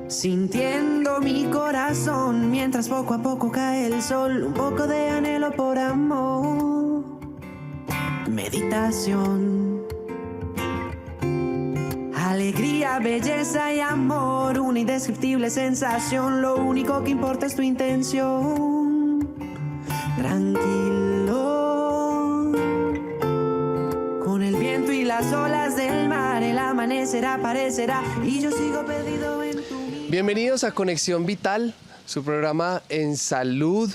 Sintiendo mi corazón mientras poco a poco cae el sol, un poco de anhelo por amor, meditación, alegría, belleza y amor, una indescriptible sensación, lo único que importa es tu intención, tranquilo, con el viento y las olas del mar, el amanecer aparecerá y yo sigo perdido en tu... Bienvenidos a Conexión Vital, su programa en salud,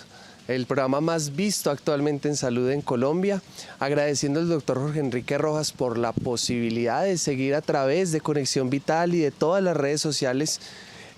el programa más visto actualmente en salud en Colombia. Agradeciendo al doctor Jorge Enrique Rojas por la posibilidad de seguir a través de Conexión Vital y de todas las redes sociales,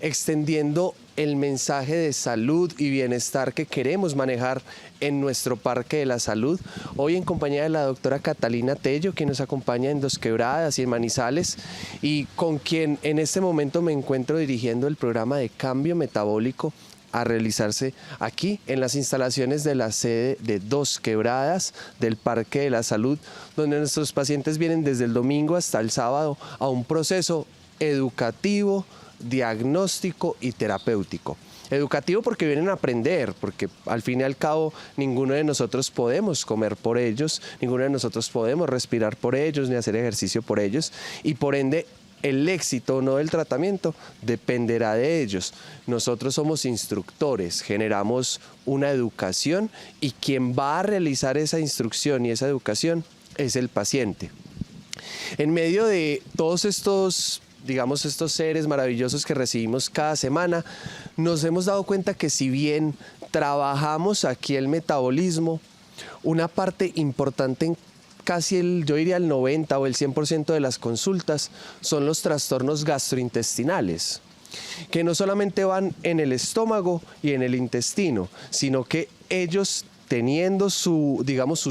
extendiendo el mensaje de salud y bienestar que queremos manejar en nuestro Parque de la Salud. Hoy en compañía de la doctora Catalina Tello, que nos acompaña en Dos Quebradas y en Manizales, y con quien en este momento me encuentro dirigiendo el programa de cambio metabólico a realizarse aquí en las instalaciones de la sede de Dos Quebradas del Parque de la Salud, donde nuestros pacientes vienen desde el domingo hasta el sábado a un proceso educativo, diagnóstico y terapéutico. Educativo porque vienen a aprender, porque al fin y al cabo ninguno de nosotros podemos comer por ellos, ninguno de nosotros podemos respirar por ellos, ni hacer ejercicio por ellos, y por ende el éxito o no del tratamiento dependerá de ellos. Nosotros somos instructores, generamos una educación y quien va a realizar esa instrucción y esa educación es el paciente. En medio de todos estos seres maravillosos que recibimos cada semana, nos hemos dado cuenta que si bien trabajamos aquí el metabolismo, una parte importante en yo diría el 90 o el 100% de las consultas son los trastornos gastrointestinales, que no solamente van en el estómago y en el intestino, sino que ellos, teniendo su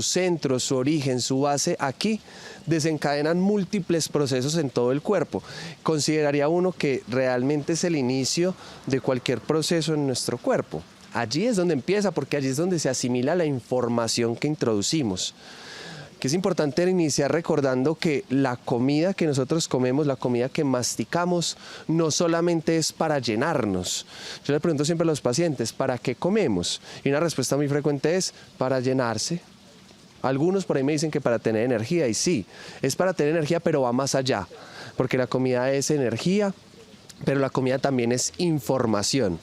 centro, su origen, su base aquí, desencadenan múltiples procesos en todo el cuerpo. Consideraría uno que realmente es el inicio de cualquier proceso en nuestro cuerpo. Allí es donde empieza, porque allí es donde se asimila la información que introducimos. Que es importante iniciar recordando que la comida que nosotros comemos, la comida que masticamos, no solamente es para llenarnos. Yo le pregunto siempre a los pacientes, ¿para qué comemos? Y una respuesta muy frecuente es, para llenarse. Algunos por ahí me dicen que para tener energía, y sí, es para tener energía, pero va más allá, porque la comida es energía, pero la comida también es información.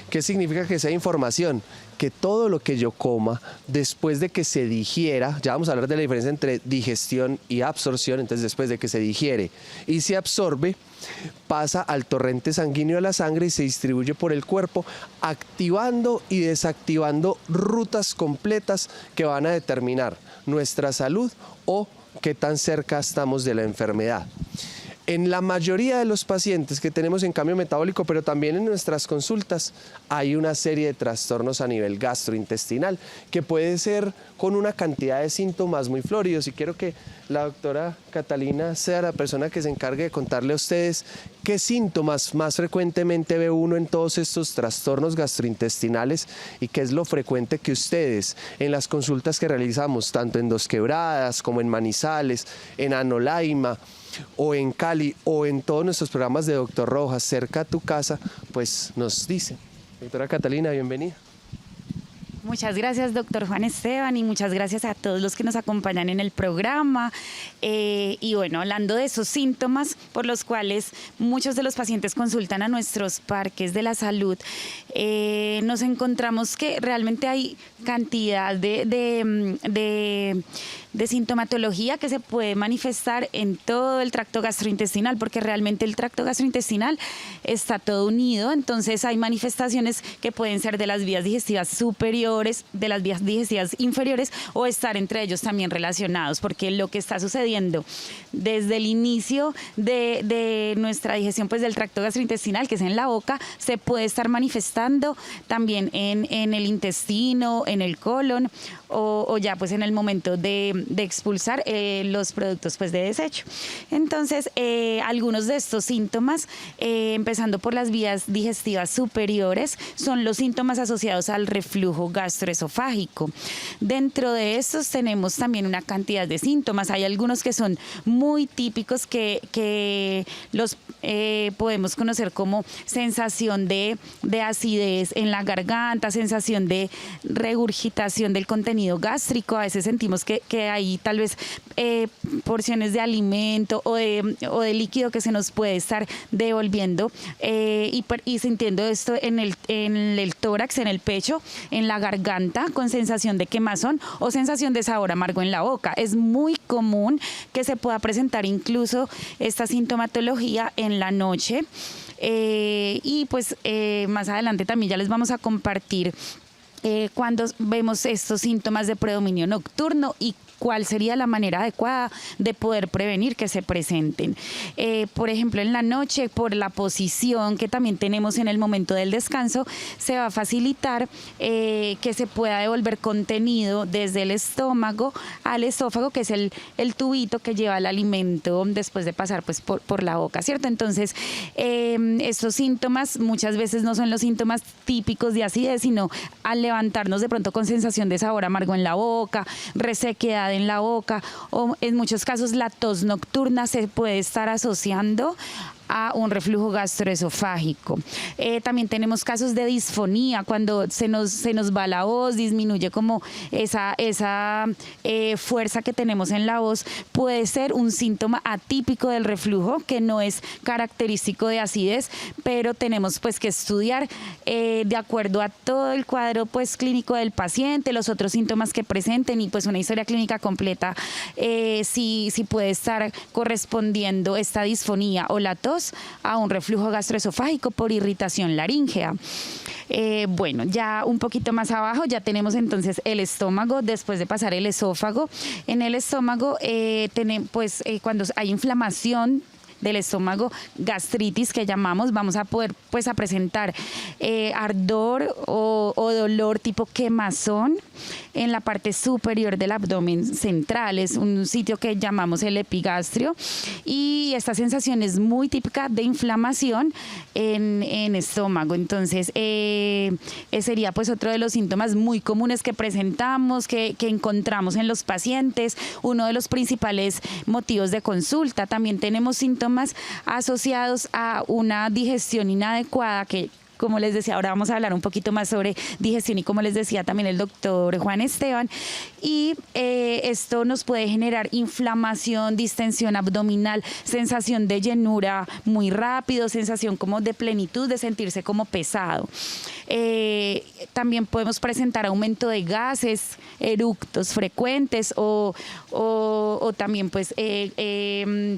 ¿Qué significa que sea información? Que todo lo que yo coma, después de que se digiera, ya vamos a hablar de la diferencia entre digestión y absorción, entonces después de que se digiere y se absorbe, pasa al torrente sanguíneo de la sangre y se distribuye por el cuerpo, activando y desactivando rutas completas que van a determinar nuestra salud o qué tan cerca estamos de la enfermedad. En la mayoría de los pacientes que tenemos en cambio metabólico, pero también en nuestras consultas, hay una serie de trastornos a nivel gastrointestinal que puede ser con una cantidad de síntomas muy floridos. Y quiero que la doctora Catalina sea la persona que se encargue de contarle a ustedes qué síntomas más frecuentemente ve uno en todos estos trastornos gastrointestinales y qué es lo frecuente que ustedes en las consultas que realizamos, tanto en Dos Quebradas como en Manizales, en Anolaima, o en Cali, o en todos nuestros programas de Doctor Rojas, cerca a tu casa, pues nos dicen. Doctora Catalina, bienvenida. Muchas gracias, doctor Juan Esteban, y muchas gracias a todos los que nos acompañan en el programa. Y bueno, hablando de esos síntomas por los cuales muchos de los pacientes consultan a nuestros parques de la salud, nos encontramos que realmente hay cantidad de sintomatología que se puede manifestar en todo el tracto gastrointestinal, porque realmente el tracto gastrointestinal está todo unido. Entonces hay manifestaciones que pueden ser de las vías digestivas superiores, de las vías digestivas inferiores, o estar entre ellos también relacionados, porque lo que está sucediendo desde el inicio de nuestra digestión, pues del tracto gastrointestinal, que es en la boca, se puede estar manifestando también en el intestino, en el colon, o ya pues en el momento de expulsar los productos pues de desecho. Entonces, algunos de estos síntomas, empezando por las vías digestivas superiores, son los síntomas asociados al reflujo gastroesofágico. Dentro de estos tenemos también una cantidad de síntomas. Hay algunos que son muy típicos que los podemos conocer como sensación de acidez en la garganta, sensación de regurgitación del contenido gástrico. A veces sentimos que hay tal vez porciones de alimento o de líquido que se nos puede estar devolviendo y sintiendo esto en el tórax, en el pecho, en la garganta, con sensación de quemazón o sensación de sabor amargo en la boca. Es muy común que se pueda presentar incluso esta sintomatología en la noche. Y pues más adelante también ya les vamos a compartir cuando vemos estos síntomas de predominio nocturno y cuál sería la manera adecuada de poder prevenir que se presenten. Por ejemplo, en la noche, por la posición que también tenemos en el momento del descanso, se va a facilitar que se pueda devolver contenido desde el estómago al esófago, que es el tubito que lleva el alimento después de pasar pues, por la boca, ¿cierto? Entonces, estos síntomas muchas veces no son los síntomas típicos de acidez, sino al levantarnos de pronto con sensación de sabor amargo en la boca, resequedad en la boca, o en muchos casos la tos nocturna se puede estar asociando a un reflujo gastroesofágico. También tenemos casos de disfonía, cuando se nos va la voz, disminuye como esa fuerza que tenemos en la voz. Puede ser un síntoma atípico del reflujo, que no es característico de acidez, pero tenemos pues que estudiar de acuerdo a todo el cuadro pues clínico del paciente, los otros síntomas que presenten y pues una historia clínica completa, si puede estar correspondiendo esta disfonía o la tos a un reflujo gastroesofágico por irritación laríngea. Bueno, ya un poquito más abajo ya tenemos entonces el estómago, después de pasar el esófago. En el estómago pues cuando hay inflamación del estómago, gastritis que llamamos, vamos a poder pues a presentar ardor o dolor tipo quemazón en la parte superior del abdomen central. Es un sitio que llamamos el epigastrio y esta sensación es muy típica de inflamación en estómago. Entonces sería pues otro de los síntomas muy comunes que presentamos, que encontramos en los pacientes, uno de los principales motivos de consulta. También tenemos síntomas asociados a una digestión inadecuada que, como les decía, ahora vamos a hablar un poquito más sobre digestión y como les decía también el doctor Juan Esteban, y esto nos puede generar inflamación, distensión abdominal, sensación de llenura muy rápido, sensación como de plenitud, de sentirse como pesado. También podemos presentar aumento de gases, eructos frecuentes o también pues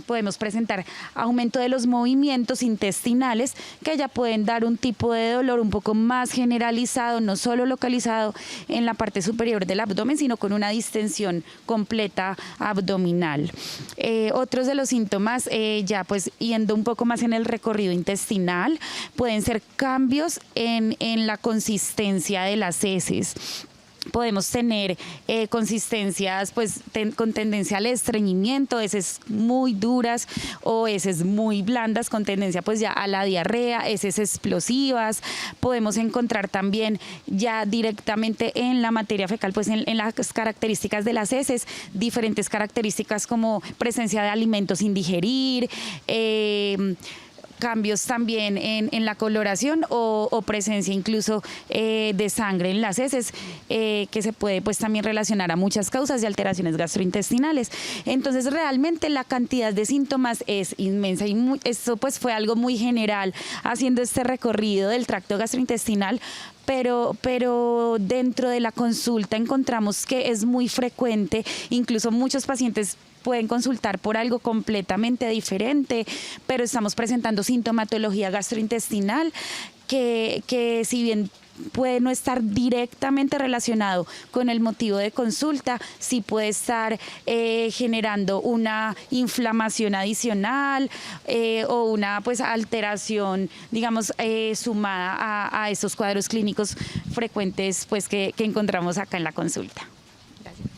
podemos presentar aumento de los movimientos intestinales que ya pueden dar un tipo de dolor un poco más generalizado, no solo localizado en la parte superior del abdomen, sino con una distensión completa abdominal. Otros de los síntomas, ya pues yendo un poco más en el recorrido intestinal, pueden ser cambios en la consistencia de las heces. Podemos tener consistencias pues con tendencia al estreñimiento, heces muy duras o heces muy blandas con tendencia pues ya a la diarrea, heces explosivas. Podemos encontrar también ya directamente en la materia fecal pues en las características de las heces, diferentes características como presencia de alimentos sin digerir, cambios también en la coloración o presencia incluso de sangre en las heces, que se puede pues también relacionar a muchas causas de alteraciones gastrointestinales. Entonces realmente la cantidad de síntomas es inmensa y esto pues fue algo muy general haciendo este recorrido del tracto gastrointestinal. Pero dentro de la consulta encontramos que es muy frecuente, incluso muchos pacientes pueden consultar por algo completamente diferente, pero estamos presentando sintomatología gastrointestinal que si bien puede no estar directamente relacionado con el motivo de consulta, sí puede estar generando una inflamación adicional o una pues alteración, digamos, sumada a esos cuadros clínicos frecuentes pues que encontramos acá en la consulta. Gracias.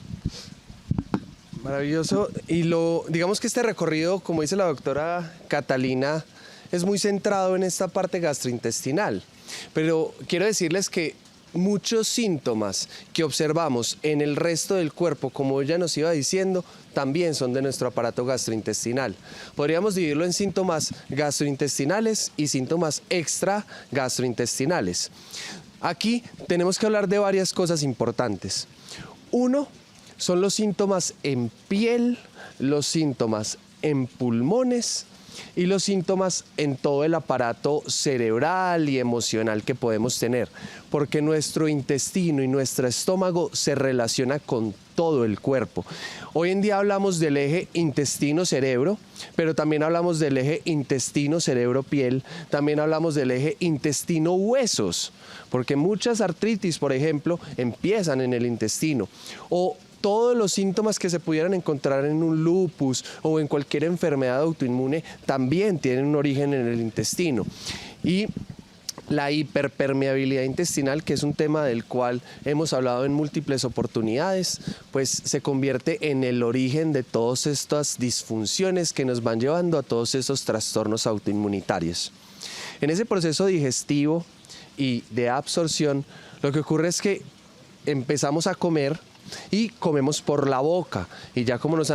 Maravilloso. Y digamos que este recorrido, como dice la doctora Catalina, es muy centrado en esta parte gastrointestinal. Pero quiero decirles que muchos síntomas que observamos en el resto del cuerpo, como ella nos iba diciendo, también son de nuestro aparato gastrointestinal. Podríamos dividirlo en síntomas gastrointestinales y síntomas extra gastrointestinales. Aquí tenemos que hablar de varias cosas importantes. Uno, son los síntomas en piel, los síntomas en pulmones y los síntomas en todo el aparato cerebral y emocional que podemos tener, porque nuestro intestino y nuestro estómago se relaciona con todo el cuerpo. Hoy en día hablamos del eje intestino-cerebro, pero también hablamos del eje intestino-cerebro-piel, también hablamos del eje intestino-huesos, porque muchas artritis, por ejemplo, empiezan en el intestino, o todos los síntomas que se pudieran encontrar en un lupus o en cualquier enfermedad autoinmune también tienen un origen en el intestino. Y la hiperpermeabilidad intestinal, que es un tema del cual hemos hablado en múltiples oportunidades, pues se convierte en el origen de todas estas disfunciones que nos van llevando a todos esos trastornos autoinmunitarios. En ese proceso digestivo y de absorción, lo que ocurre es que empezamos a comer y comemos por la boca, y ya como nos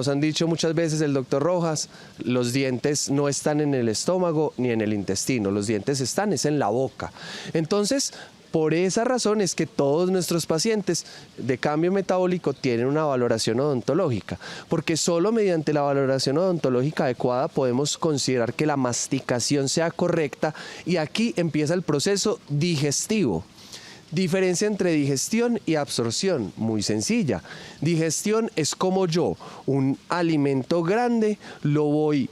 han dicho muchas veces el doctor Rojas, los dientes no están en el estómago ni en el intestino, los dientes están en la boca. Entonces, por esa razón es que todos nuestros pacientes de cambio metabólico tienen una valoración odontológica, porque solo mediante la valoración odontológica adecuada podemos considerar que la masticación sea correcta, y aquí empieza el proceso digestivo. Diferencia entre digestión y absorción, muy sencilla. Digestión es como yo, un alimento grande, lo voy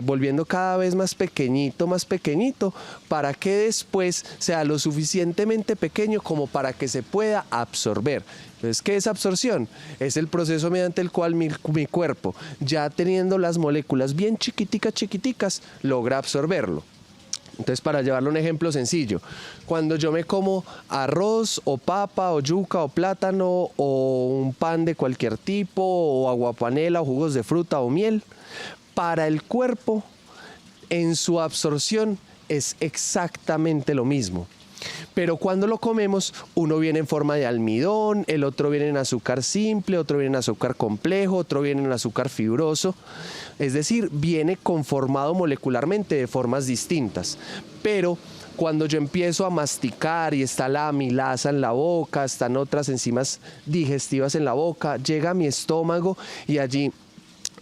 volviendo cada vez más pequeñito, para que después sea lo suficientemente pequeño como para que se pueda absorber. Entonces, ¿qué es absorción? Es el proceso mediante el cual mi cuerpo, ya teniendo las moléculas bien chiquiticas, logra absorberlo. Entonces, para llevarle un ejemplo sencillo, cuando yo me como arroz o papa o yuca o plátano o un pan de cualquier tipo o aguapanela o jugos de fruta o miel, para el cuerpo en su absorción es exactamente lo mismo. Pero cuando lo comemos, uno viene en forma de almidón, el otro viene en azúcar simple, otro viene en azúcar complejo, otro viene en azúcar fibroso. Es decir, viene conformado molecularmente de formas distintas. Pero cuando yo empiezo a masticar y está la amilasa en la boca, están otras enzimas digestivas en la boca, llega a mi estómago y allí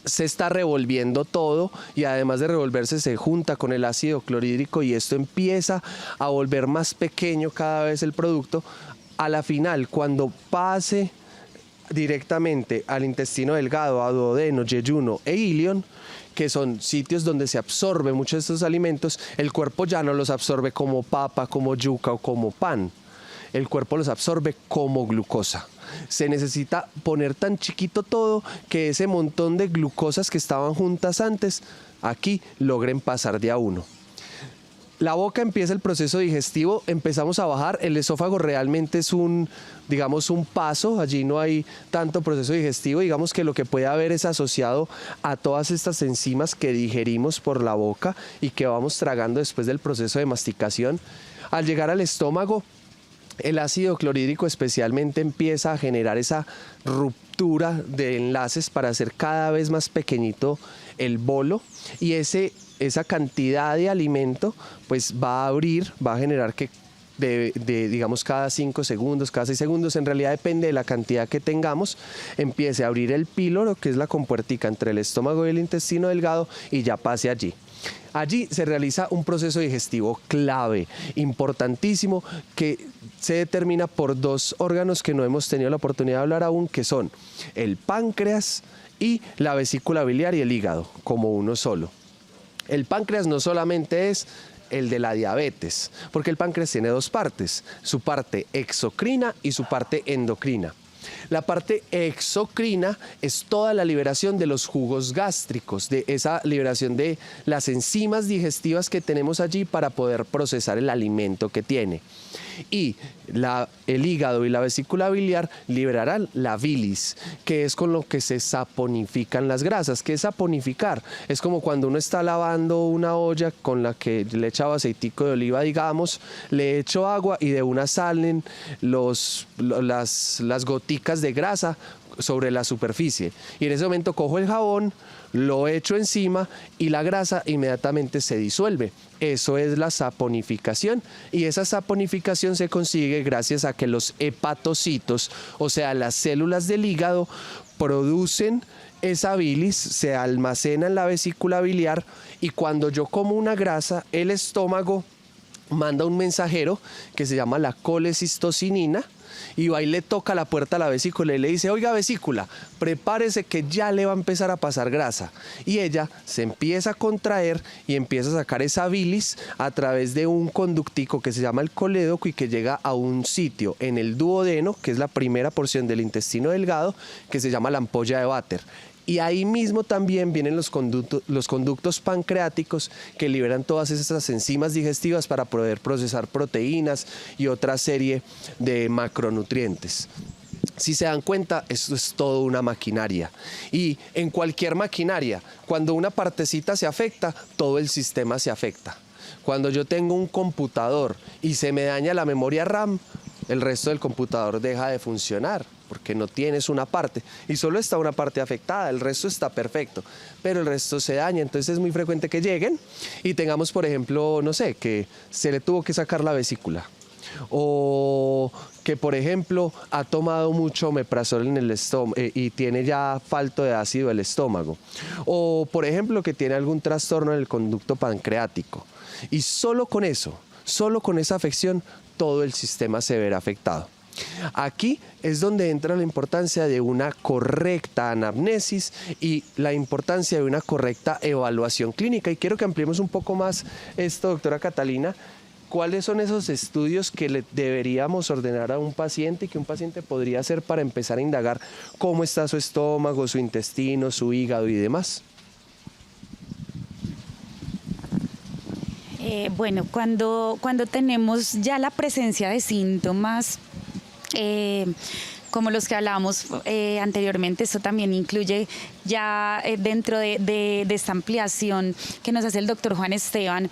se está revolviendo todo, y además de revolverse se junta con el ácido clorhídrico y esto empieza a volver más pequeño cada vez el producto. A la final, cuando pase directamente al intestino delgado, a duodeno, yeyuno e ilion, que son sitios donde se absorbe muchos de estos alimentos, el cuerpo ya no los absorbe como papa, como yuca o como pan. El cuerpo los absorbe como glucosa. Se necesita poner tan chiquito todo que ese montón de glucosas que estaban juntas antes, aquí logren pasar de a uno. La boca empieza el proceso digestivo, empezamos a bajar, el esófago realmente es un paso, allí no hay tanto proceso digestivo, digamos que lo que puede haber es asociado a todas estas enzimas que digerimos por la boca y que vamos tragando después del proceso de masticación. Al llegar al estómago, el ácido clorhídrico especialmente empieza a generar esa ruptura de enlaces para hacer cada vez más pequeñito el bolo, y esa cantidad de alimento pues va a generar que digamos cada 5 segundos, cada 6 segundos, en realidad depende de la cantidad que tengamos, empiece a abrir el píloro, que es la compuertica entre el estómago y el intestino delgado, y ya pase allí. Allí se realiza un proceso digestivo clave, importantísimo, que se determina por dos órganos que no hemos tenido la oportunidad de hablar aún, que son el páncreas y la vesícula biliar y el hígado, como uno solo. El páncreas no solamente es el de la diabetes, porque el páncreas tiene dos partes, su parte exocrina y su parte endocrina. La parte exocrina es toda la liberación de los jugos gástricos, de esa liberación de las enzimas digestivas que tenemos allí para poder procesar el alimento que tiene. Y el hígado y la vesícula biliar liberarán la bilis, que es con lo que se saponifican las grasas. ¿Qué es saponificar? Es como cuando uno está lavando una olla con la que le echaba aceitico de oliva, digamos, le echo agua y de una salen las goticas de grasa sobre la superficie. Y en ese momento cojo el jabón, lo echo encima y la grasa inmediatamente se disuelve. Eso es la saponificación, y esa saponificación se consigue gracias a que los hepatocitos, o sea, las células del hígado, producen esa bilis, se almacena en la vesícula biliar, y cuando yo como una grasa, el estómago manda un mensajero que se llama la colecistocinina, y va y le toca la puerta a la vesícula y le dice: oiga, vesícula, prepárese que ya le va a empezar a pasar grasa. Y ella se empieza a contraer y empieza a sacar esa bilis a través de un conductico que se llama el colédoco y que llega a un sitio en el duodeno, que es la primera porción del intestino delgado, que se llama la ampolla de Vater. Y ahí mismo también vienen los conductos pancreáticos, que liberan todas esas enzimas digestivas para poder procesar proteínas y otra serie de macronutrientes. Si se dan cuenta, esto es todo una maquinaria. Y en cualquier maquinaria, cuando una partecita se afecta, todo el sistema se afecta. Cuando yo tengo un computador y se me daña la memoria RAM, el resto del computador deja de funcionar, porque no tienes una parte y solo está una parte afectada, el resto está perfecto, pero el resto se daña. Entonces es muy frecuente que lleguen y tengamos, por ejemplo, no sé, que se le tuvo que sacar la vesícula, o que, por ejemplo, ha tomado mucho omeprazol en el estómago y tiene ya falto de ácido el estómago, o por ejemplo que tiene algún trastorno en el conducto pancreático, y solo con eso, solo con esa afección, todo el sistema se verá afectado. Aquí es donde entra la importancia de una correcta anamnesis y la importancia de una correcta evaluación clínica. Y quiero que ampliemos un poco más esto, doctora Catalina. ¿Cuáles son esos estudios que le deberíamos ordenar a un paciente y que un paciente podría hacer para empezar a indagar cómo está su estómago, su intestino, su hígado y demás? Bueno, cuando tenemos ya la presencia de síntomas como los que hablábamos anteriormente, esto también incluye ya dentro de esta ampliación que nos hace el doctor Juan Esteban,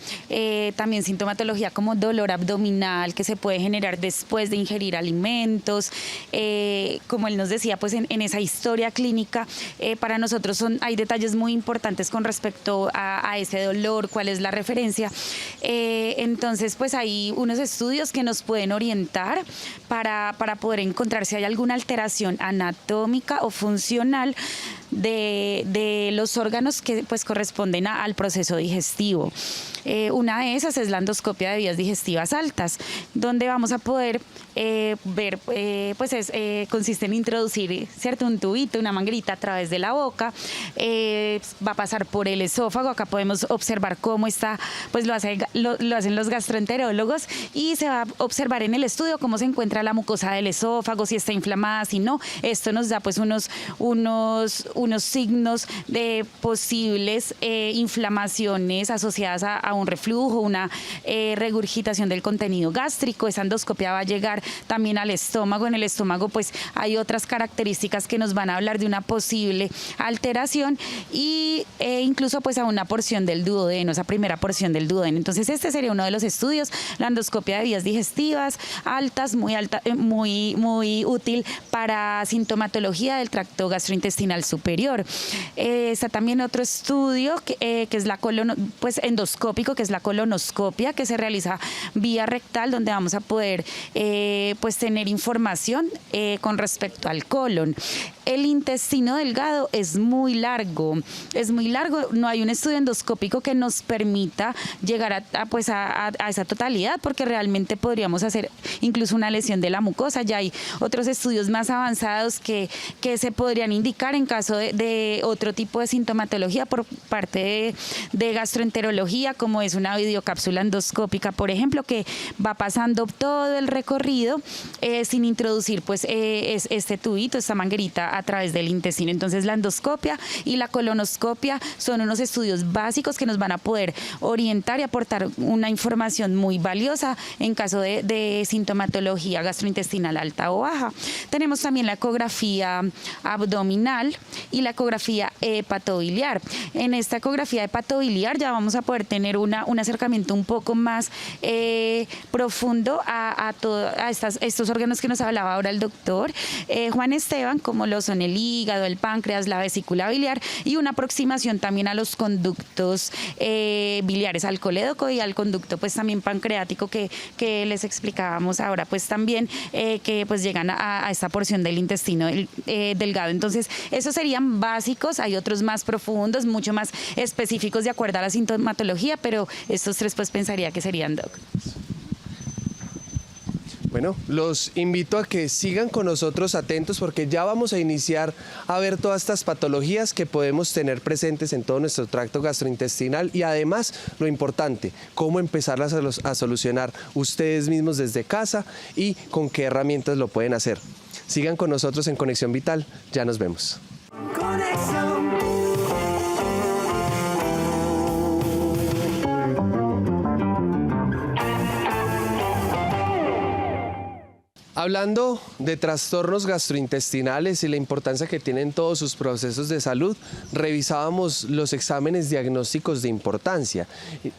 también sintomatología como dolor abdominal que se puede generar después de ingerir alimentos, como él nos decía, pues en esa historia clínica, para nosotros hay detalles muy importantes con respecto a ese dolor, cuál es la referencia. Entonces, pues hay unos estudios que nos pueden orientar para poder encontrar si hay alguna alteración anatómica o funcional de los órganos que pues corresponden al proceso digestivo. Una de esas es la endoscopia de vías digestivas altas, donde vamos a poder ver, consiste en introducir, ¿cierto?, un tubito, una manguerita a través de la boca, va a pasar por el esófago. Acá podemos observar cómo está, pues lo hacen los gastroenterólogos, y se va a observar en el estudio cómo se encuentra la mucosa del esófago, si está inflamada, si no. Esto nos da pues unos signos de posibles inflamaciones asociadas a un reflujo, una regurgitación del contenido gástrico. Esa endoscopia va a llegar también al estómago. En el estómago pues hay otras características que nos van a hablar de una posible alteración y incluso pues a una porción del duodeno, esa primera porción del duodeno. Entonces este sería uno de los estudios, la endoscopia de vías digestivas altas, muy útil para sintomatología del tracto gastrointestinal superior. Está también otro estudio que es la endoscópico, que es la colonoscopia, que se realiza vía rectal, donde vamos a poder tener información con respecto al colon. El intestino delgado es muy largo, no hay un estudio endoscópico que nos permita llegar a esa totalidad, porque realmente podríamos hacer incluso una lesión de la mucosa. Ya hay otros estudios más avanzados que se podrían indicar en caso de otro tipo de sintomatología por parte de gastroenterología, como es una videocápsula endoscópica, por ejemplo, que va pasando todo el recorrido sin introducir pues este tubito, esta manguerita a través del intestino. Entonces la endoscopia y la colonoscopia son unos estudios básicos que nos van a poder orientar y aportar una información muy valiosa en caso de sintomatología gastrointestinal alta o baja. Tenemos también la ecografía abdominal y la ecografía hepatobiliar. En esta ecografía hepatobiliar ya vamos a poder tener un acercamiento un poco más profundo a estos órganos que nos hablaba ahora el doctor Juan Esteban, como lo son el hígado, el páncreas, la vesícula biliar, y una aproximación también a los conductos biliares, al colédoco y al conducto pues también pancreático que les explicábamos ahora, pues también que pues llegan a esta porción del intestino delgado. Entonces esos serían básicos, hay otros más profundos, mucho más específicos de acuerdo a la sintomatología, pero estos tres pues pensaría que serían, doc. Bueno, los invito a que sigan con nosotros atentos porque ya vamos a iniciar a ver todas estas patologías que podemos tener presentes en todo nuestro tracto gastrointestinal y además, lo importante, cómo empezarlas a solucionar ustedes mismos desde casa y con qué herramientas lo pueden hacer. Sigan con nosotros en Conexión Vital, ya nos vemos. Conexión. Hablando de trastornos gastrointestinales y la importancia que tienen todos sus procesos de salud, revisábamos los exámenes diagnósticos de importancia.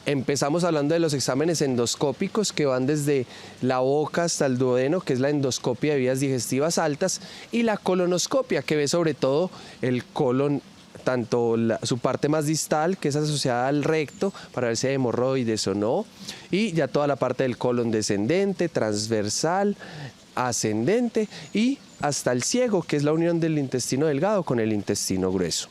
Empezamos hablando de los exámenes endoscópicos que van desde la boca hasta el duodeno, que es la endoscopia de vías digestivas altas, y la colonoscopia, que ve sobre todo el colon, tanto su parte más distal, que es asociada al recto, para ver si hay hemorroides o no, y ya toda la parte del colon descendente, transversal, ascendente y hasta el ciego, que es la unión del intestino delgado con el intestino grueso.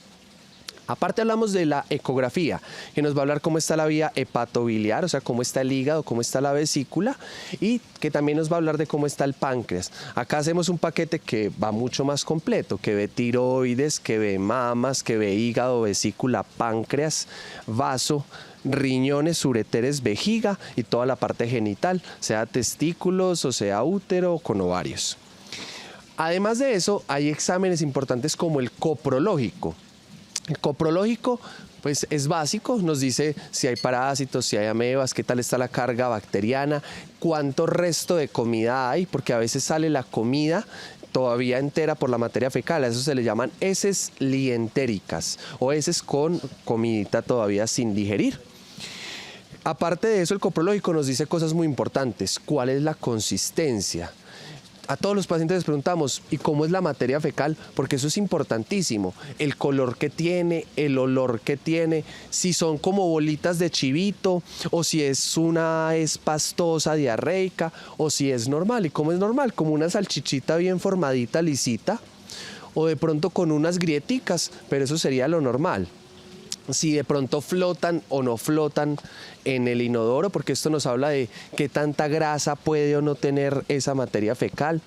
Aparte hablamos de la ecografía, que nos va a hablar cómo está la vía hepatobiliar, o sea, cómo está el hígado, cómo está la vesícula, y que también nos va a hablar de cómo está el páncreas. Acá hacemos un paquete que va mucho más completo, que ve tiroides, que ve mamas, que ve hígado, vesícula, páncreas, vaso, riñones, ureteres, vejiga y toda la parte genital, sea testículos o sea útero o con ovarios. Además de eso, hay exámenes importantes como el coprológico. El coprológico pues es básico, nos dice si hay parásitos, si hay amebas, qué tal está la carga bacteriana, cuánto resto de comida hay, porque a veces sale la comida todavía entera por la materia fecal, a eso se le llaman heces lientéricas o heces con comidita todavía sin digerir. Aparte de eso, el coprológico nos dice cosas muy importantes. ¿Cuál es la consistencia? A todos los pacientes les preguntamos, ¿y cómo es la materia fecal? Porque eso es importantísimo. El color que tiene, el olor que tiene, si son como bolitas de chivito, o si es pastosa, diarreica, o si es normal. ¿Y cómo es normal? Como una salchichita bien formadita, lisita, o de pronto con unas grieticas, pero eso sería lo normal. Si de pronto flotan o no flotan en el inodoro, porque esto nos habla de qué tanta grasa puede o no tener esa materia fecal.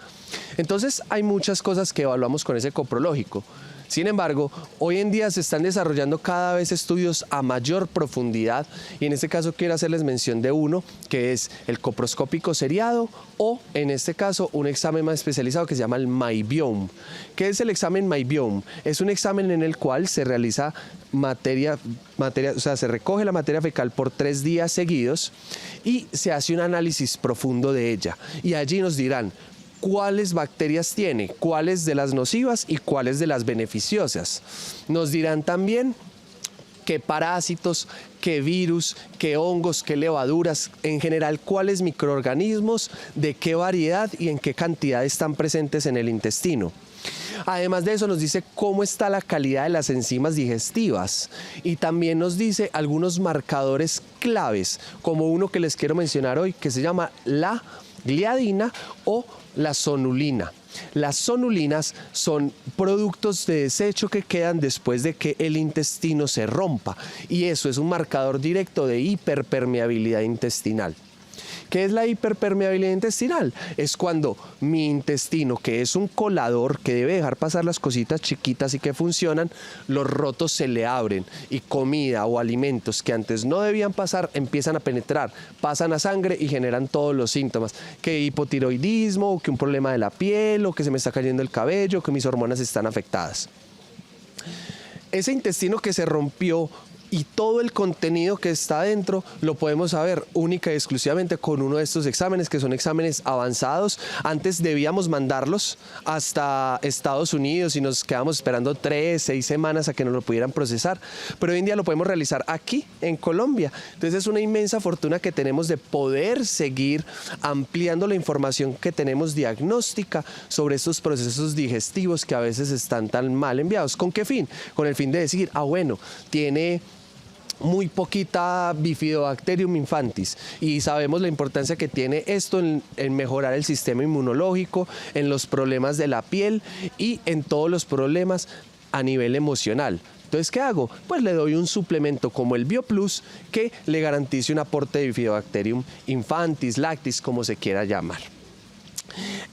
Entonces hay muchas cosas que evaluamos con ese coprológico. Sin embargo, hoy en día se están desarrollando cada vez estudios a mayor profundidad y en este caso quiero hacerles mención de uno que es el coproscópico seriado o en este caso un examen más especializado que se llama el MyBiome. ¿Qué es el examen MyBiome? Es un examen en el cual se realiza se recoge la materia fecal por 3 días seguidos y se hace un análisis profundo de ella y allí nos dirán cuáles bacterias tiene, cuáles de las nocivas y cuáles de las beneficiosas. Nos dirán también qué parásitos, qué virus, qué hongos, qué levaduras, en general cuáles microorganismos, de qué variedad y en qué cantidad están presentes en el intestino. Además de eso nos dice cómo está la calidad de las enzimas digestivas y también nos dice algunos marcadores claves, como uno que les quiero mencionar hoy que se llama la gliadina o la sonulina. Las sonulinas son productos de desecho que quedan después de que el intestino se rompa y eso es un marcador directo de hiperpermeabilidad intestinal. ¿Qué es la hiperpermeabilidad intestinal? Es cuando mi intestino, que es un colador que debe dejar pasar las cositas chiquitas y que funcionan, los rotos se le abren y comida o alimentos que antes no debían pasar empiezan a penetrar, pasan a sangre y generan todos los síntomas, que hipotiroidismo, o que un problema de la piel, o que se me está cayendo el cabello, que mis hormonas están afectadas. Ese intestino que se rompió y todo el contenido que está dentro lo podemos saber única y exclusivamente con uno de estos exámenes, que son exámenes avanzados. Antes debíamos mandarlos hasta Estados Unidos y nos quedamos esperando 3, 6 semanas a que nos lo pudieran procesar, pero hoy en día lo podemos realizar aquí en Colombia. Entonces es una inmensa fortuna que tenemos de poder seguir ampliando la información que tenemos diagnóstica sobre estos procesos digestivos que a veces están tan mal enviados. ¿Con qué fin? Con el fin de decir, bueno, tiene muy poquita Bifidobacterium infantis y sabemos la importancia que tiene esto en mejorar el sistema inmunológico, en los problemas de la piel y en todos los problemas a nivel emocional. Entonces, ¿qué hago? Pues le doy un suplemento como el BioPlus que le garantice un aporte de Bifidobacterium infantis, lactis, como se quiera llamar.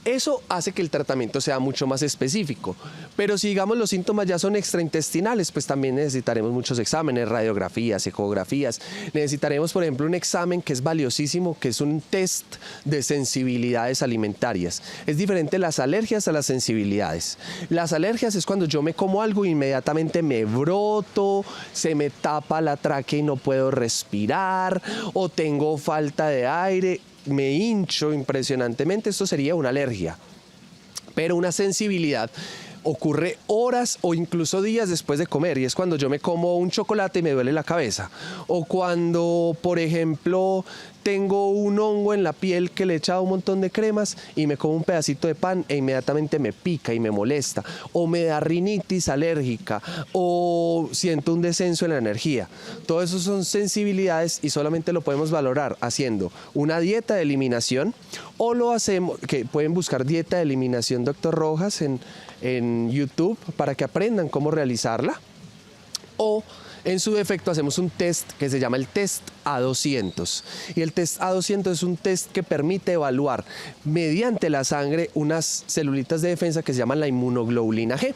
Eso hace que el tratamiento sea mucho más específico, pero si digamos los síntomas ya son extraintestinales, pues también necesitaremos muchos exámenes, radiografías, ecografías. Necesitaremos, por ejemplo, un examen que es valiosísimo, que es un test de sensibilidades alimentarias. Es diferente las alergias a las sensibilidades. Las alergias es cuando yo me como algo e inmediatamente me broto, se me tapa la tráquea y no puedo respirar, o tengo falta de aire, me hincho impresionantemente. Esto sería una alergia. Pero una sensibilidad ocurre horas o incluso días después de comer, y es cuando yo me como un chocolate y me duele la cabeza, o cuando, por ejemplo, tengo un hongo en la piel que le he echado un montón de cremas y me como un pedacito de pan e inmediatamente me pica y me molesta, o me da rinitis alérgica, o siento un descenso en la energía. Todo eso son sensibilidades y solamente lo podemos valorar haciendo una dieta de eliminación, o lo hacemos, que pueden buscar dieta de eliminación Dr. Rojas en YouTube para que aprendan cómo realizarla, o en su defecto hacemos un test que se llama el test A200, y el test A200 es un test que permite evaluar mediante la sangre unas celulitas de defensa que se llaman la inmunoglobulina G,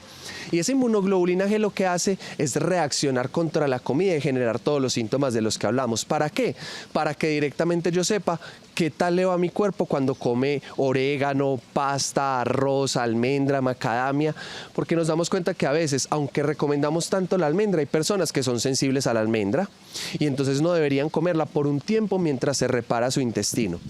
y esa inmunoglobulina G lo que hace es reaccionar contra la comida y generar todos los síntomas de los que hablamos. ¿Para qué? Para que directamente yo sepa qué tal le va a mi cuerpo cuando come orégano, pasta, arroz, almendra, macadamia, porque nos damos cuenta que a veces, aunque recomendamos tanto la almendra, hay personas que son sensibles a la almendra y entonces no deberían comerla por un tiempo mientras se repara su intestino.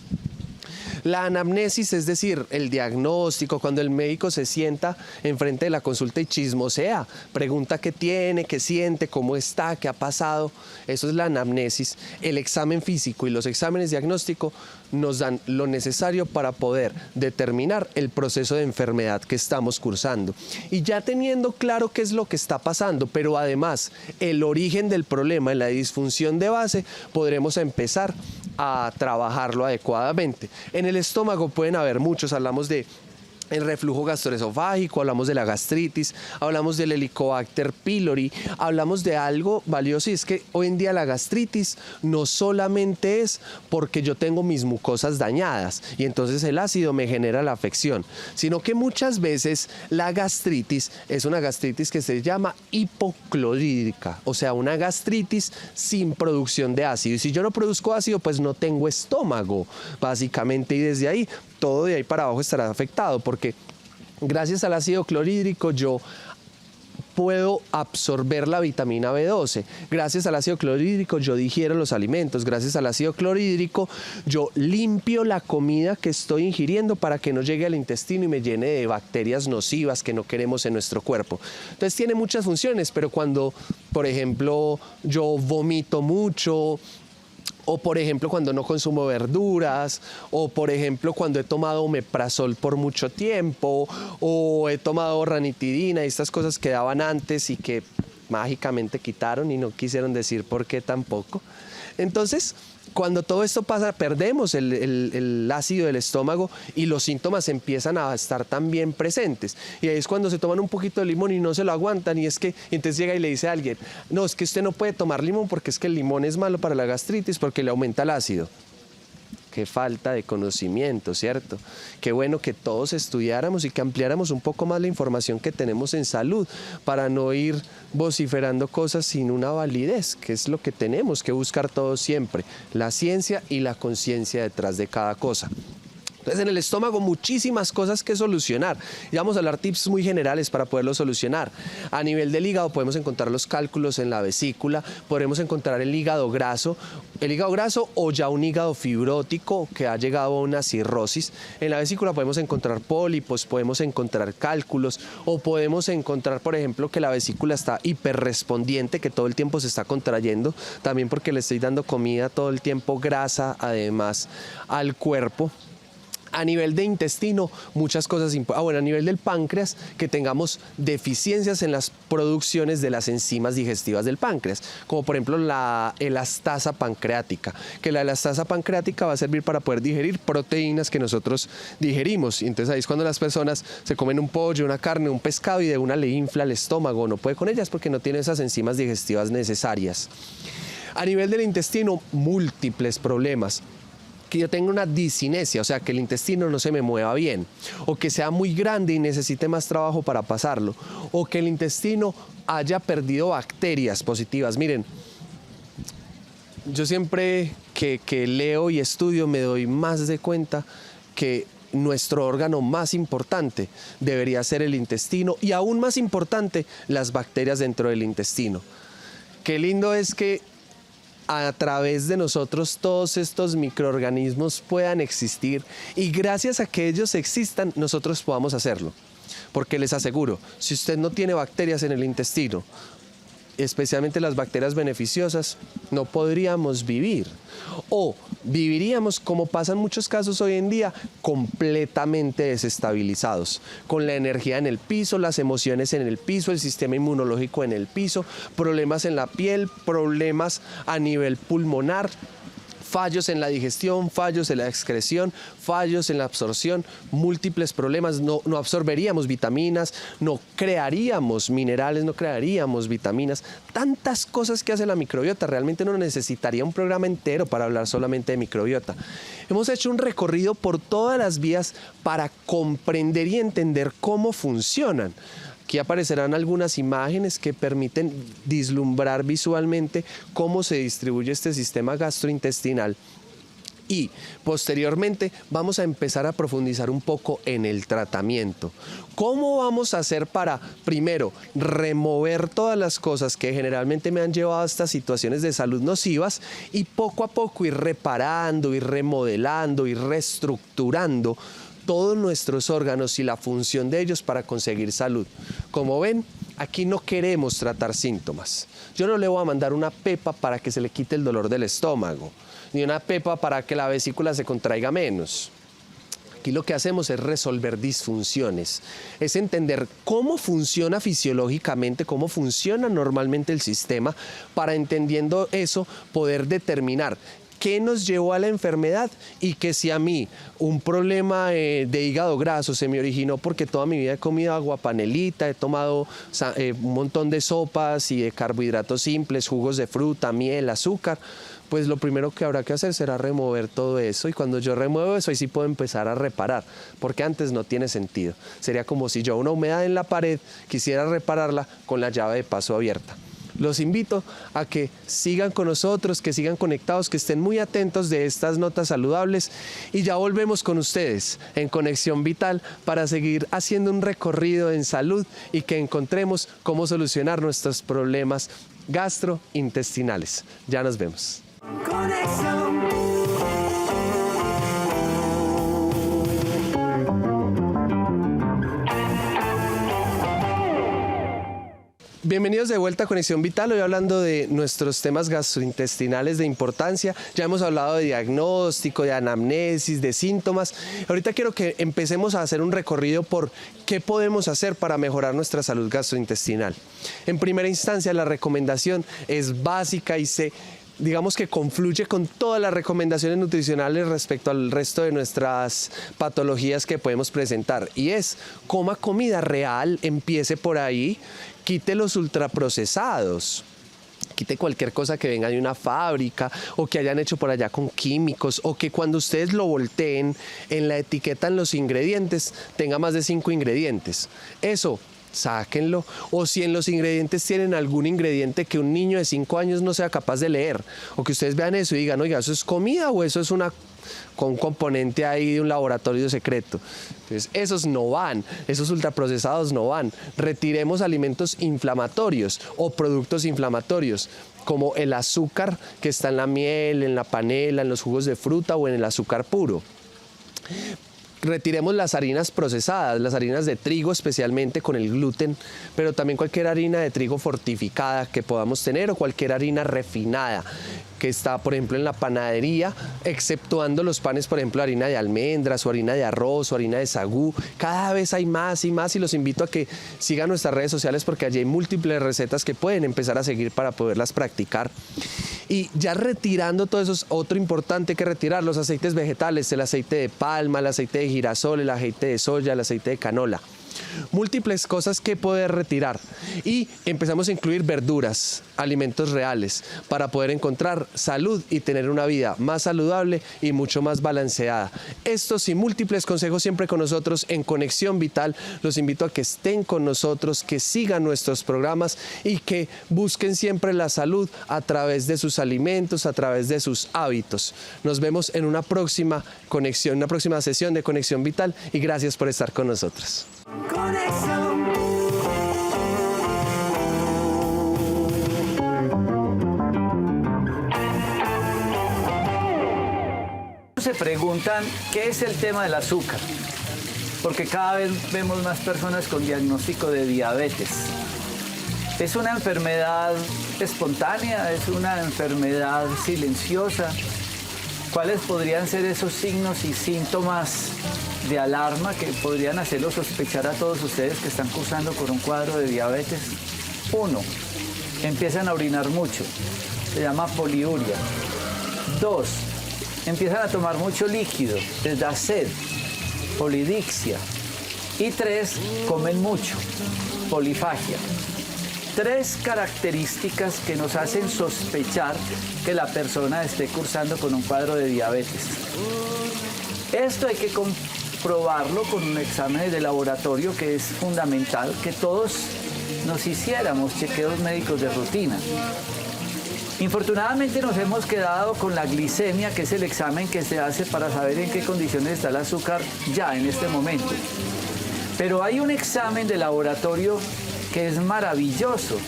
La anamnesis, es decir, el diagnóstico, cuando el médico se sienta enfrente de la consulta y chismosea, pregunta qué tiene, qué siente, cómo está, qué ha pasado, eso es la anamnesis. El examen físico y los exámenes diagnósticos nos dan lo necesario para poder determinar el proceso de enfermedad que estamos cursando. Y ya teniendo claro qué es lo que está pasando, pero además el origen del problema, la disfunción de base, podremos empezar a trabajarlo adecuadamente. En el estómago pueden haber muchos, hablamos de el reflujo gastroesofágico, hablamos de la gastritis, hablamos del Helicobacter pylori, hablamos de algo valioso, y es que hoy en día la gastritis no solamente es porque yo tengo mis mucosas dañadas y entonces el ácido me genera la afección, sino que muchas veces la gastritis es una gastritis que se llama hipoclorídrica, o sea, una gastritis sin producción de ácido. Y si yo no produzco ácido, pues no tengo estómago, básicamente, y desde ahí, todo de ahí para abajo estará afectado, porque gracias al ácido clorhídrico yo puedo absorber la vitamina B12. Gracias al ácido clorhídrico yo digiero los alimentos. Gracias al ácido clorhídrico yo limpio la comida que estoy ingiriendo para que no llegue al intestino y me llene de bacterias nocivas que no queremos en nuestro cuerpo. Entonces tiene muchas funciones, pero cuando, por ejemplo, yo vomito mucho, o por ejemplo cuando no consumo verduras, o por ejemplo cuando he tomado omeprazol por mucho tiempo, o he tomado ranitidina y estas cosas que daban antes y que mágicamente quitaron y no quisieron decir por qué tampoco. Entonces, cuando todo esto pasa, perdemos el ácido del estómago y los síntomas empiezan a estar también presentes. Y ahí es cuando se toman un poquito de limón y no se lo aguantan, y es que entonces llega y le dice a alguien, no, es que usted no puede tomar limón porque es que el limón es malo para la gastritis porque le aumenta el ácido. qué falta de conocimiento, ¿cierto? Qué bueno que todos estudiáramos y que ampliáramos un poco más la información que tenemos en salud para no ir vociferando cosas sin una validez, que es lo que tenemos que buscar todos siempre, la ciencia y la conciencia detrás de cada cosa. Entonces, en el estómago muchísimas cosas que solucionar. Y vamos a hablar tips muy generales para poderlo solucionar. A nivel del hígado podemos encontrar los cálculos en la vesícula, podremos encontrar el hígado graso o ya un hígado fibrótico que ha llegado a una cirrosis. En la vesícula podemos encontrar pólipos, podemos encontrar cálculos o podemos encontrar, por ejemplo, que la vesícula está hiperrespondiente, que todo el tiempo se está contrayendo, también porque le estoy dando comida todo el tiempo, grasa además al cuerpo. A nivel de intestino, muchas cosas a nivel del páncreas, que tengamos deficiencias en las producciones de las enzimas digestivas del páncreas, como por ejemplo la elastasa pancreática, que la elastasa pancreática va a servir para poder digerir proteínas que nosotros digerimos. Y entonces ahí es cuando las personas se comen un pollo, una carne, un pescado y de una le infla el estómago, no puede con ellas porque no tiene esas enzimas digestivas necesarias. A nivel del intestino, múltiples problemas. Que yo tenga una discinesia, o sea, que el intestino no se me mueva bien, o que sea muy grande y necesite más trabajo para pasarlo, o que el intestino haya perdido bacterias positivas. Miren, yo siempre que leo y estudio me doy más de cuenta que nuestro órgano más importante debería ser el intestino y aún más importante las bacterias dentro del intestino. Qué lindo es que a través de nosotros todos estos microorganismos puedan existir y gracias a que ellos existan nosotros podamos hacerlo. Porque les aseguro, si usted no tiene bacterias en el intestino, especialmente las bacterias beneficiosas, no podríamos vivir. O viviríamos, como pasa en muchos casos hoy en día, completamente desestabilizados, con la energía en el piso, las emociones en el piso, el sistema inmunológico en el piso, problemas en la piel, problemas a nivel pulmonar, fallos en la digestión, fallos en la excreción, fallos en la absorción, múltiples problemas, no absorberíamos vitaminas, no crearíamos minerales, no crearíamos vitaminas, tantas cosas que hace la microbiota, realmente no necesitaría un programa entero para hablar solamente de microbiota. Hemos hecho un recorrido por todas las vías para comprender y entender cómo funcionan. Aquí aparecerán algunas imágenes que permiten vislumbrar visualmente cómo se distribuye este sistema gastrointestinal. Y posteriormente vamos a empezar a profundizar un poco en el tratamiento. ¿Cómo vamos a hacer para, primero, remover todas las cosas que generalmente me han llevado a estas situaciones de salud nocivas y poco a poco ir reparando, ir remodelando, ir reestructurando todos nuestros órganos y la función de ellos para conseguir salud? Como ven, aquí no queremos tratar síntomas. Yo no le voy a mandar una pepa para que se le quite el dolor del estómago, ni una pepa para que la vesícula se contraiga menos. Aquí lo que hacemos es resolver disfunciones, es entender cómo funciona fisiológicamente, cómo funciona normalmente el sistema, para entendiendo eso poder determinar qué nos llevó a la enfermedad y que si a mí un problema de hígado graso se me originó porque toda mi vida he comido aguapanelita, he tomado un montón de sopas y de carbohidratos simples, jugos de fruta, miel, azúcar, pues lo primero que habrá que hacer será remover todo eso y cuando yo remuevo eso ahí sí puedo empezar a reparar, porque antes no tiene sentido. Sería como si yo una humedad en la pared quisiera repararla con la llave de paso abierta. Los invito a que sigan con nosotros, que sigan conectados, que estén muy atentos de estas notas saludables y ya volvemos con ustedes en Conexión Vital para seguir haciendo un recorrido en salud y que encontremos cómo solucionar nuestros problemas gastrointestinales. Ya nos vemos. Conexión. Bienvenidos de vuelta a Conexión Vital, hoy hablando de nuestros temas gastrointestinales de importancia. Ya hemos hablado de diagnóstico, de anamnesis, de síntomas. Ahorita quiero que empecemos a hacer un recorrido por qué podemos hacer para mejorar nuestra salud gastrointestinal. En primera instancia, la recomendación es básica y digamos que confluye con todas las recomendaciones nutricionales respecto al resto de nuestras patologías que podemos presentar. Y es, coma comida real, empiece por ahí, quite los ultraprocesados. quite cualquier cosa que venga de una fábrica o que hayan hecho por allá con químicos, o que cuando ustedes lo volteen en la etiqueta, en los ingredientes, tenga más de 5 ingredientes. Eso, sáquenlo. O si en los ingredientes tienen algún ingrediente que un niño de 5 años no sea capaz de leer, o que ustedes vean eso y digan, oiga, ¿eso es comida o eso es con un componente ahí de un laboratorio secreto? Entonces, esos no van, esos ultraprocesados no van. Retiremos alimentos inflamatorios o productos inflamatorios, como el azúcar que está en la miel, en la panela, en los jugos de fruta o en el azúcar puro. Retiremos las harinas procesadas, las harinas de trigo especialmente con el gluten, pero también cualquier harina de trigo fortificada que podamos tener, o cualquier harina refinada que está, por ejemplo, en la panadería, exceptuando los panes, por ejemplo, harina de almendras o harina de arroz o harina de sagú. Cada vez hay más y más, y los invito a que sigan nuestras redes sociales, porque allí hay múltiples recetas que pueden empezar a seguir para poderlas practicar. Y ya retirando todo eso, es otro importante que retirar: los aceites vegetales, el aceite de palma, el aceite de girasol, el aceite de soya, el aceite de canola. Múltiples cosas que poder retirar, y empezamos a incluir verduras, alimentos reales, para poder encontrar salud y tener una vida más saludable y mucho más balanceada. Estos y múltiples consejos siempre con nosotros en Conexión Vital. Los invito a que estén con nosotros, que sigan nuestros programas y que busquen siempre la salud a través de sus alimentos, a través de sus hábitos. Nos vemos en una próxima conexión, una próxima sesión de Conexión Vital, y gracias por estar con nosotros. Conexión. Se preguntan qué es el tema del azúcar, porque cada vez vemos más personas con diagnóstico de diabetes. ¿Es una enfermedad espontánea? ¿Es una enfermedad silenciosa? ¿Cuáles podrían ser esos signos y síntomas de alarma que podrían hacerlo sospechar a todos ustedes que están cursando con un cuadro de diabetes? 1. Empiezan a orinar mucho. Se llama poliuria. 2. Empiezan a tomar mucho líquido. Les da sed. Polidixia. Y 3. Comen mucho. Polifagia. 3 características que nos hacen sospechar que la persona esté cursando con un cuadro de diabetes. Esto hay que comprobarlo con un examen de laboratorio, que es fundamental que todos nos hiciéramos chequeos médicos de rutina. Infortunadamente nos hemos quedado con la glicemia, que es el examen que se hace para saber en qué condiciones está el azúcar ya en este momento. Pero hay un examen de laboratorio que es maravilloso,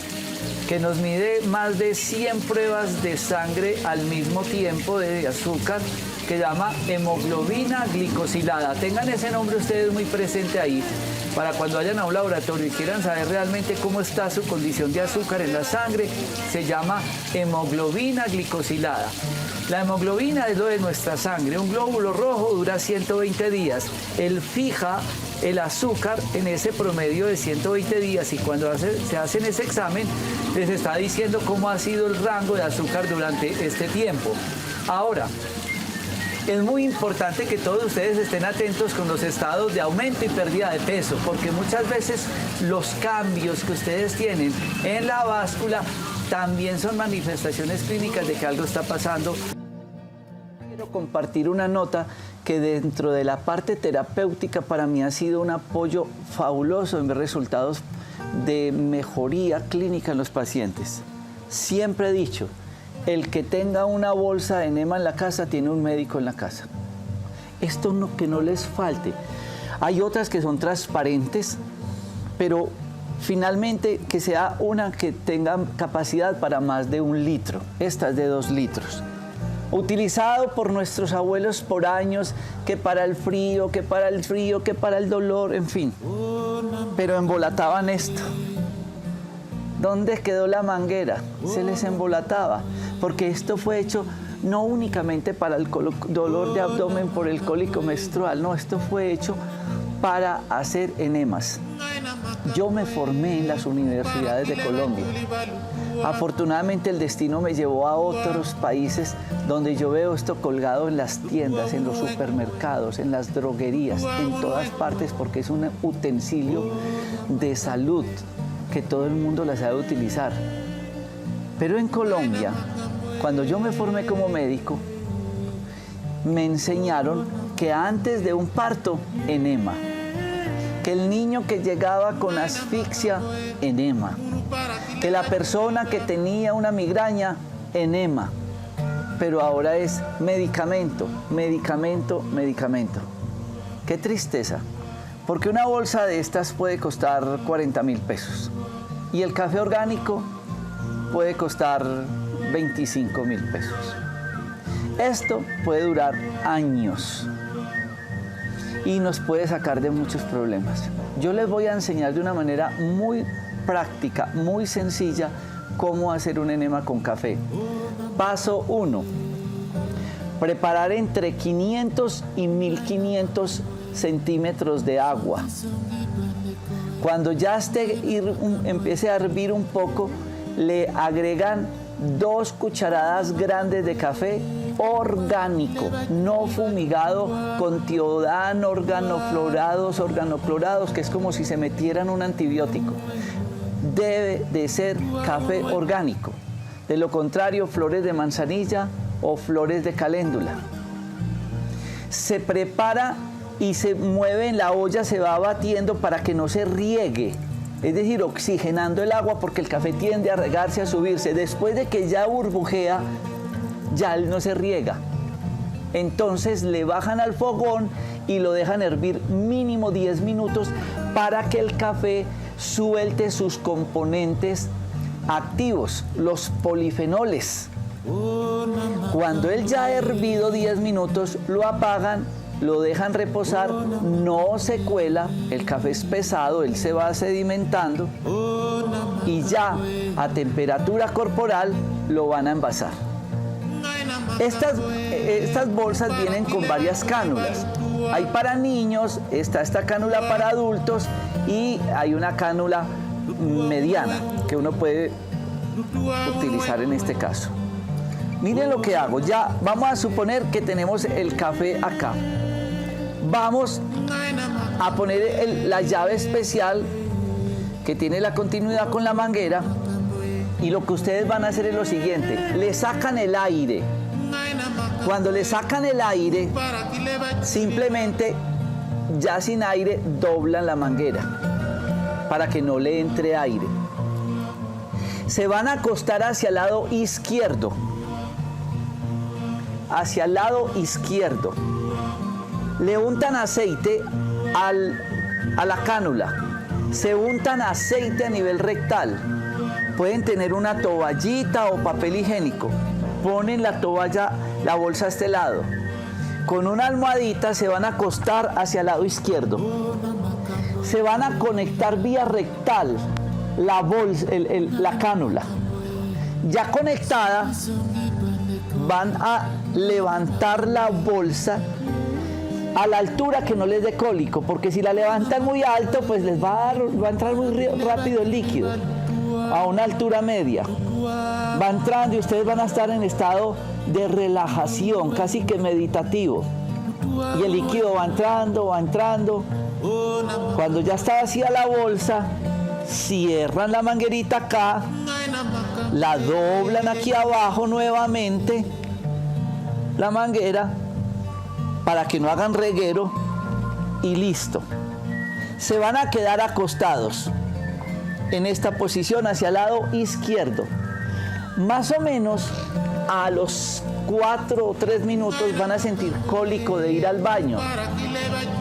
que nos mide más de 100 pruebas de sangre al mismo tiempo de azúcar, que llama hemoglobina glicosilada. Tengan ese nombre ustedes muy presente ahí, para cuando vayan a un laboratorio y quieran saber realmente cómo está su condición de azúcar en la sangre. Se llama hemoglobina glicosilada. La hemoglobina es lo de nuestra sangre. Un glóbulo rojo dura 120 días. Él fija el azúcar en ese promedio de 120 días, y cuando se hacen ese examen les está diciendo cómo ha sido el rango de azúcar durante este tiempo. Ahora, es muy importante que todos ustedes estén atentos con los estados de aumento y pérdida de peso, porque muchas veces los cambios que ustedes tienen en la báscula también son manifestaciones clínicas de que algo está pasando. Quiero compartir una nota que dentro de la parte terapéutica para mí ha sido un apoyo fabuloso en ver resultados de mejoría clínica en los pacientes. Siempre he dicho, el que tenga una bolsa de enema en la casa tiene un médico en la casa. Esto no, que no les falte. Hay otras que son transparentes, pero finalmente que sea una que tenga capacidad para más de 1 litro. Esta es de 2 litros. Utilizado por nuestros abuelos por años, que para el frío, que para el frío, que para el dolor, en fin. Pero embolataban esto. ¿Dónde quedó la manguera? Se les embolataba, porque esto fue hecho no únicamente para el dolor de abdomen por el cólico menstrual, no, esto fue hecho para hacer enemas. Yo me formé en las universidades de Colombia. Afortunadamente el destino me llevó a otros países donde yo veo esto colgado en las tiendas, en los supermercados, en las droguerías, en todas partes, porque es un utensilio de salud que todo el mundo la sabe utilizar. Pero en Colombia, cuando yo me formé como médico, me enseñaron que antes de un parto, enema. Que el niño que llegaba con asfixia, enema. Que la persona que tenía una migraña, enema. Pero ahora es medicamento, medicamento, medicamento. Qué tristeza, porque una bolsa de estas puede costar 40.000 pesos y el café orgánico puede costar 25.000 pesos. Esto puede durar años y nos puede sacar de muchos problemas. Yo les voy a enseñar de una manera muy práctica, muy sencilla, cómo hacer un enema con café. Paso 1. Preparar entre 500 y 1500 centímetros de agua. Cuando ya empiece a hervir un poco, le agregan 2 cucharadas grandes de café orgánico, no fumigado con tiodán, organoclorados, que es como si se metieran un antibiótico. Debe de ser café orgánico. De lo contrario, flores de manzanilla o flores de caléndula. Se prepara y se mueve en la olla, se va batiendo para que no se riegue. Es decir, oxigenando el agua porque el café tiende a regarse, a subirse. Después de que ya burbujea, ya él no se riega. Entonces le bajan al fogón y lo dejan hervir mínimo 10 minutos para que el café suelte sus componentes activos, los polifenoles. Cuando él ya ha hervido 10 minutos, lo apagan, lo dejan reposar, no se cuela, el café es pesado, él se va sedimentando y ya a temperatura corporal lo van a envasar. Estas bolsas vienen con varias cánulas. Hay para niños, está esta cánula para adultos y hay una cánula mediana que uno puede utilizar en este caso. Miren lo que hago. Ya vamos a suponer que tenemos el café acá. Vamos a poner la llave especial que tiene la continuidad con la manguera y lo que ustedes van a hacer es lo siguiente. Le sacan el aire. Cuando le sacan el aire, simplemente ya sin aire doblan la manguera para que no le entre aire. Se van a acostar hacia el lado izquierdo. Hacia el lado izquierdo. Le untan aceite a la cánula. Se untan aceite a nivel rectal. Pueden tener una toallita o papel higiénico. Ponen la toalla, la bolsa a este lado. Con una almohadita se van a acostar hacia el lado izquierdo. Se van a conectar vía rectal la cánula. Ya conectada, van a levantar la bolsa a la altura que no les dé cólico, porque si la levantan muy alto, pues les va a entrar muy rápido el líquido. A una altura media. Va entrando y ustedes van a estar en estado de relajación, casi que meditativo. Y el líquido va entrando, va entrando. Cuando ya está vacía la bolsa, cierran la manguerita acá, la doblan aquí abajo nuevamente, la manguera, para que no hagan reguero y listo. Se van a quedar acostados en esta posición hacia el lado izquierdo. Más o menos a los 4 o 3 minutos van a sentir cólico de ir al baño.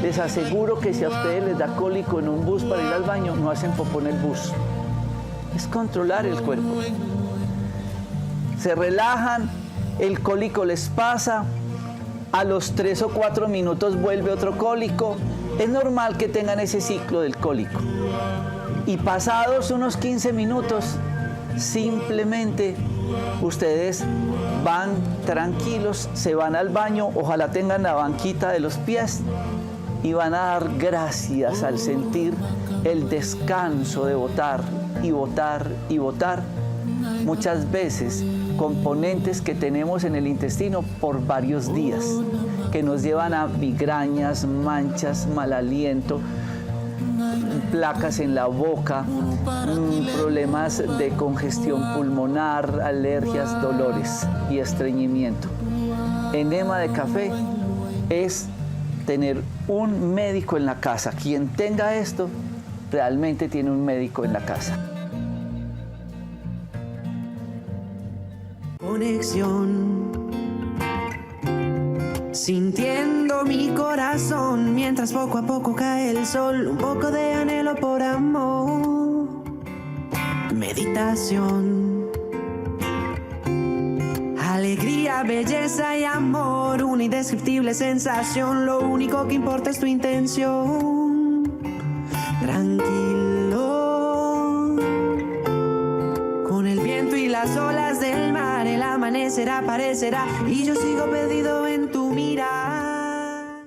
Les aseguro que si a ustedes les da cólico en un bus para ir al baño, no hacen popó en el bus. Es controlar el cuerpo. Se relajan, el cólico les pasa, a los 3 o 4 minutos vuelve otro cólico. Es normal que tengan ese ciclo del cólico. Y pasados unos 15 minutos, simplemente ustedes van tranquilos, se van al baño, ojalá tengan la banquita de los pies y van a dar gracias al sentir el descanso de botar y botar y botar muchas veces componentes que tenemos en el intestino por varios días, que nos llevan a migrañas, manchas, mal aliento, placas en la boca, problemas de congestión pulmonar, alergias, dolores y estreñimiento. Enema de café es tener un médico en la casa. Quien tenga esto, realmente tiene un médico en la casa. Conexión, sintiendo mi corazón mientras poco a poco cae el sol, un poco de anhelo por amor, meditación, alegría, belleza y amor, una indescriptible sensación, lo único que importa es tu intención, tranquilo, con el viento y las olas del mar, el amanecer aparecerá y yo sigo perdido en tu mirada.